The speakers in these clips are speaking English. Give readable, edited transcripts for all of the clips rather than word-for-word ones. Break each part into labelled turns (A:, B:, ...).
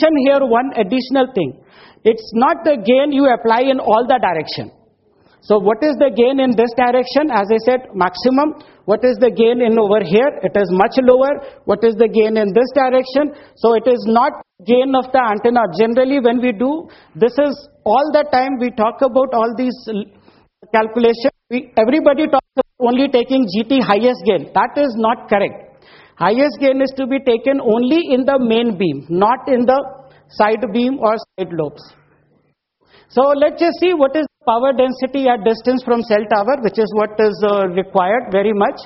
A: mention here one additional thing. It's not the gain you apply in all the direction. So what is the gain in this direction? As I said, maximum. What is the gain in over here? It is much lower. What is the gain in this direction? So it is not gain of the antenna. Generally, when we do, this is all the time we talk about all these calculations. Everybody talks about only taking GT highest gain. That is not correct. Highest gain is to be taken only in the main beam, not in the side beam or side lobes. So let's just see what is power density at distance from cell tower, which is what is required very much.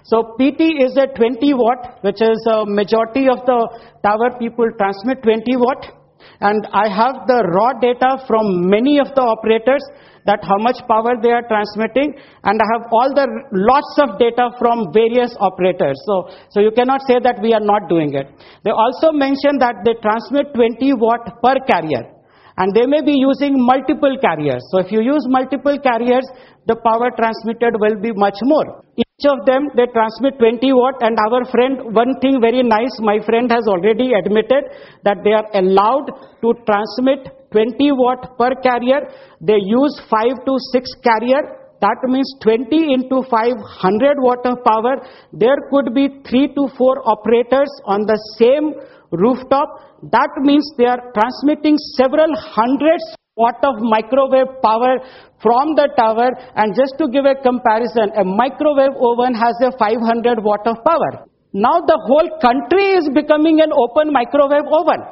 A: So PT is a 20 watt, which is a majority of the tower people transmit 20 watt. And I have the raw data from many of the operators that how much power they are transmitting, and I have all the lots of data from various operators. So you cannot say that we are not doing it. They also mention that they transmit 20 watt per carrier. And they may be using multiple carriers. So if you use multiple carriers, the power transmitted will be much more. Each of them, they transmit 20 watt. And our friend, one thing very nice, my friend has already admitted that they are allowed to transmit 20 watt per carrier. They use 5 to 6 carrier. That means 20 into 500 watt of power. There could be 3 to 4 operators on the same rooftop. That means they are transmitting several hundreds watt of microwave power from the tower. And just to give a comparison, a microwave oven has a 500 watt of power. Now the whole country is becoming an open microwave oven.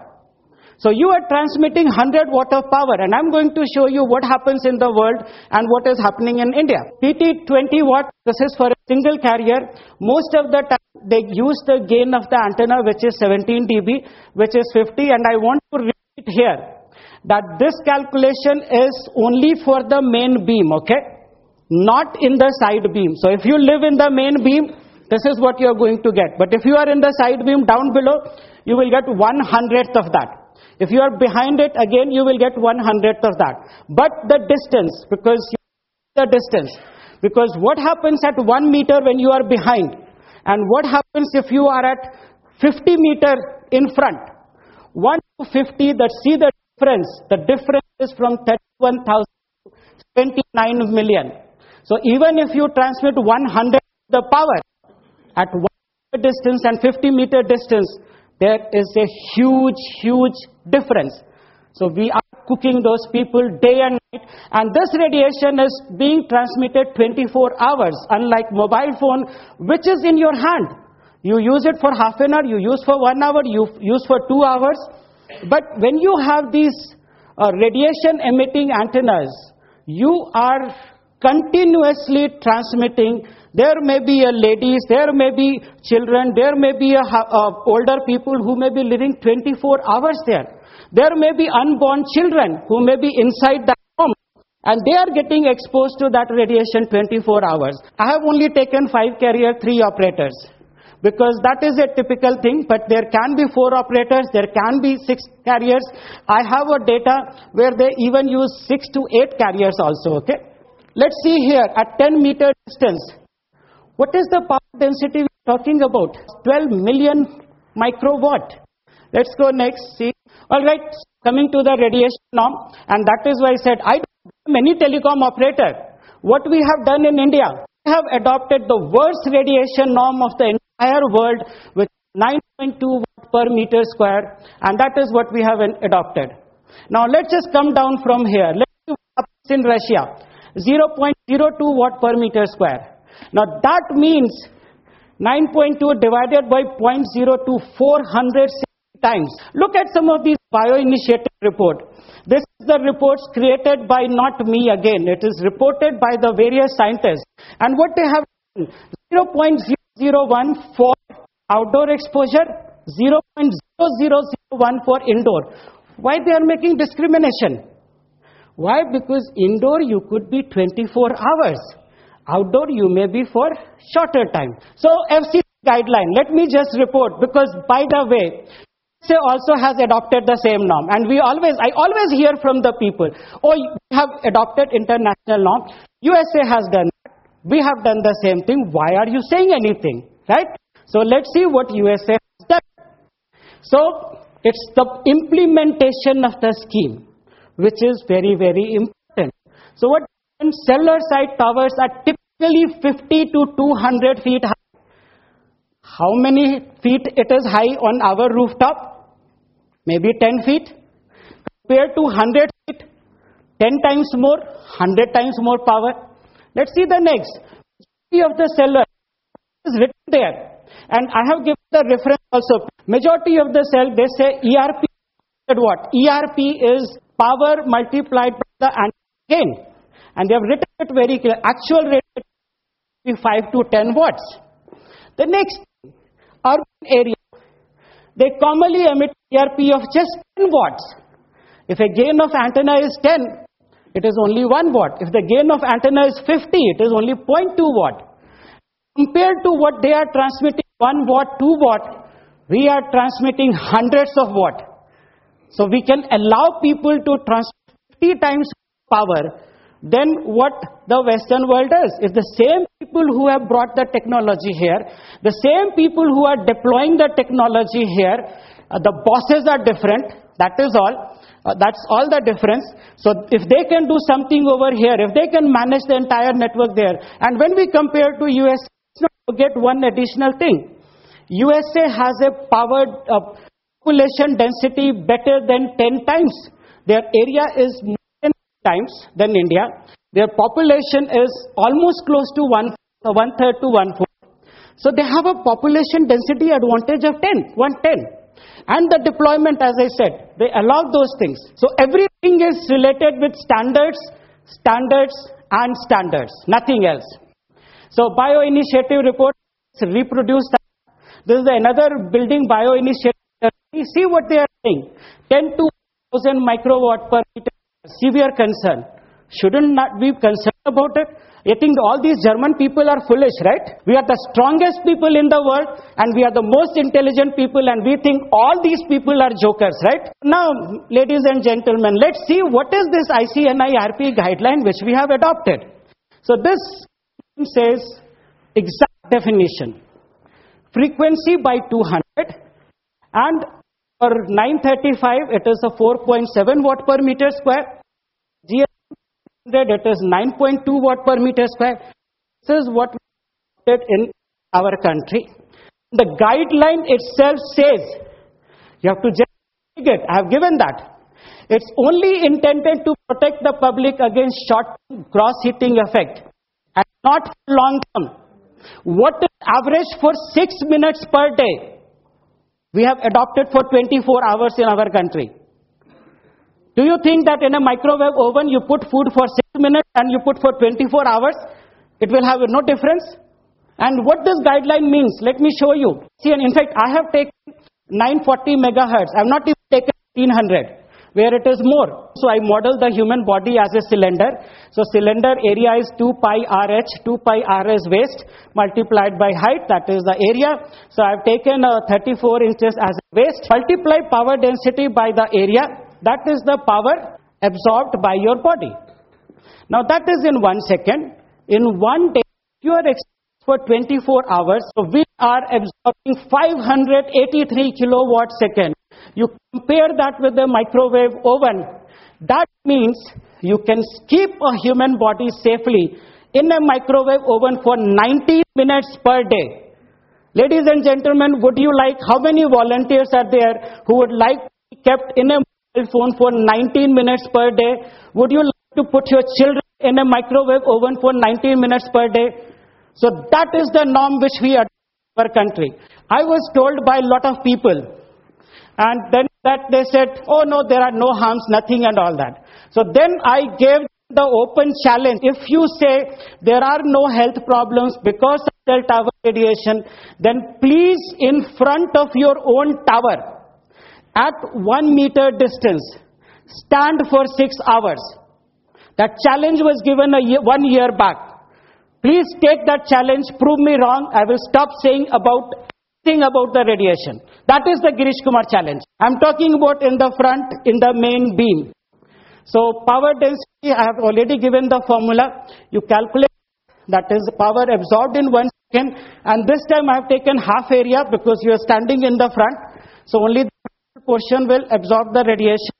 A: So you are transmitting 100 watt of power, and I'm going to show you what happens in the world and what is happening in India. PT 20 watt, this is for a single carrier. Most of the time they use the gain of the antenna, which is 17 dB, which is 50, and I want to repeat here that this calculation is only for the main beam, okay? Not in the side beam. So if you live in the main beam, this is what you are going to get. But if you are in the side beam down below, you will get 1/100th of that. If you are behind it, again, you will get 1/100th of that. But the distance, because what happens at 1 meter when you are behind, and what happens if you are at 50 meter in front? 1 to 50, see the difference. The difference is from 31,000 to 29 million. So even if you transmit 100 the power at 1 meter distance and 50 meter distance, there is a huge difference. So we are cooking those people day and night, and this radiation is being transmitted 24 hours, unlike mobile phone, which is in your hand. You use it for half an hour, you use for 1 hour, you use for 2 hours. But when you have these radiation emitting antennas, you are continuously transmitting. There may be ladies, there may be children, there may be older people who may be living 24 hours there. There may be unborn children who may be inside that home, and they are getting exposed to that radiation 24 hours. I have only taken 5 carrier, 3 operators, because that is a typical thing, but there can be 4 operators, there can be 6 carriers. I have a data where they even use 6 to 8 carriers also, okay? Let's see here, at 10 meter distance, what is the power density we're talking about? 12 million microwatt. Let's go next, see. Alright, coming to the radiation norm, and that is why I said, I don't know many telecom operator. What we have done in India, we have adopted the worst radiation norm of the entire world, with 9.2 watt per meter square, and that is what we have adopted. Now let's just come down from here. Let's see what happens in Russia. 0.02 watt per meter square. Now that means 9.2 divided by 0.02, 460 times. Look at some of these bio-initiative report. This is the reports created by not me again. It is reported by the various scientists. And what they have done, 0.001 for outdoor exposure, 0.0001 for indoor. Why they are making discrimination? Why? Because indoor you could be 24 hours. Outdoor you may be for shorter time. So FCC guideline, let me just report, because by the way, USA also has adopted the same norm. And I always hear from the people, oh, you have adopted international norm. USA has done that. We have done the same thing. Why are you saying anything? Right? So let's see what USA has done. So It's the implementation of the scheme which is very, very important. So what cellular site towers are typically 50 to 200 feet high. How many feet it is high on our rooftop? Maybe 10 feet. Compared to 100 feet, 10 times more, 100 times more power. Let's see the next. Majority of the cellular is written there. And I have given the reference also. Majority of the cell, they say ERP. What? ERP is power multiplied by the gain. And they have written it very clear. Actual rate is 5 to 10 watts. The next, urban area. They commonly emit ERP of just 10 watts. If a gain of antenna is 10, it is only 1 watt. If the gain of antenna is 50, it is only 0.2 watt. Compared to what they are transmitting 1 watt, 2 watt, we are transmitting hundreds of watt. So we can allow people to transmit 50 times power than what the Western world does. It's the same people who have brought the technology here, the same people who are deploying the technology here, the bosses are different, that is all. That's all the difference. So if they can do something over here, if they can manage the entire network there, and when we compare to USA, let's not forget one additional thing. USA has a population density better than 10 times. Their area is more than 10 times than India. Their population is almost close to one-third to one-fourth. So they have a population density advantage of 110. And the deployment, as I said, they allow those things. So everything is related with standards, and standards. Nothing else. So bioinitiative report is reproduced. This is another building bioinitiative. You see what they are saying. 10 to 1,000 microwatt per meter. Severe concern. Shouldn't not be concerned about it. I think all these German people are foolish, right? We are the strongest people in the world and we are the most intelligent people and we think all these people are jokers, right? Now, ladies and gentlemen, let's see what is this ICNIRP guideline which we have adopted. So this says exact definition. Frequency by 200 and for 935 it is a 4.7 watt per meter square. It is 9.2 watt per meter square. This is what we did in our country. The guideline itself says, you have to just take it. I have given that. It's only intended to protect the public against short cross-heating effect and not long term. What is average for 6 minutes per day? We have adopted for 24 hours in our country. Do you think that in a microwave oven you put food for 6 minutes and you put for 24 hours? It will have no difference. And what this guideline means, let me show you. See, and in fact, I have taken 940 megahertz. I have not even taken 1500, where it is more. So I model the human body as a cylinder. So cylinder area is 2 pi RH. 2 pi R is waist multiplied by height. That is the area. So I have taken 34 inches as a waist. Multiply power density by the area. That is the power absorbed by your body. Now that is in 1 second. In 1 day, you are exposed for 24 hours. So we are absorbing 583 kilowatt second. You compare that with the microwave oven. That means you can keep a human body safely in a microwave oven for 90 minutes per day. Ladies and gentlemen, would you like, how many volunteers are there who would like to be kept in a phone for 19 minutes per day? Would you like to put your children in a microwave oven for 19 minutes per day? So that is the norm which we adopt in our country. I was told by a lot of people, and then that they said, oh no, there are no harms, nothing and all that. So then I gave the open challenge. If you say there are no health problems because of cell tower radiation, then please in front of your own tower, at 1 meter distance, stand for 6 hours. That challenge was given 1 year back. Please take that challenge, prove me wrong. I will stop saying anything about the radiation. That is the Girish Kumar challenge. I am talking about in the front, in the main beam. So power density, I have already given the formula. You calculate, that is power absorbed in 1 second. And this time I have taken half area because you are standing in the front. So only portion will absorb the radiation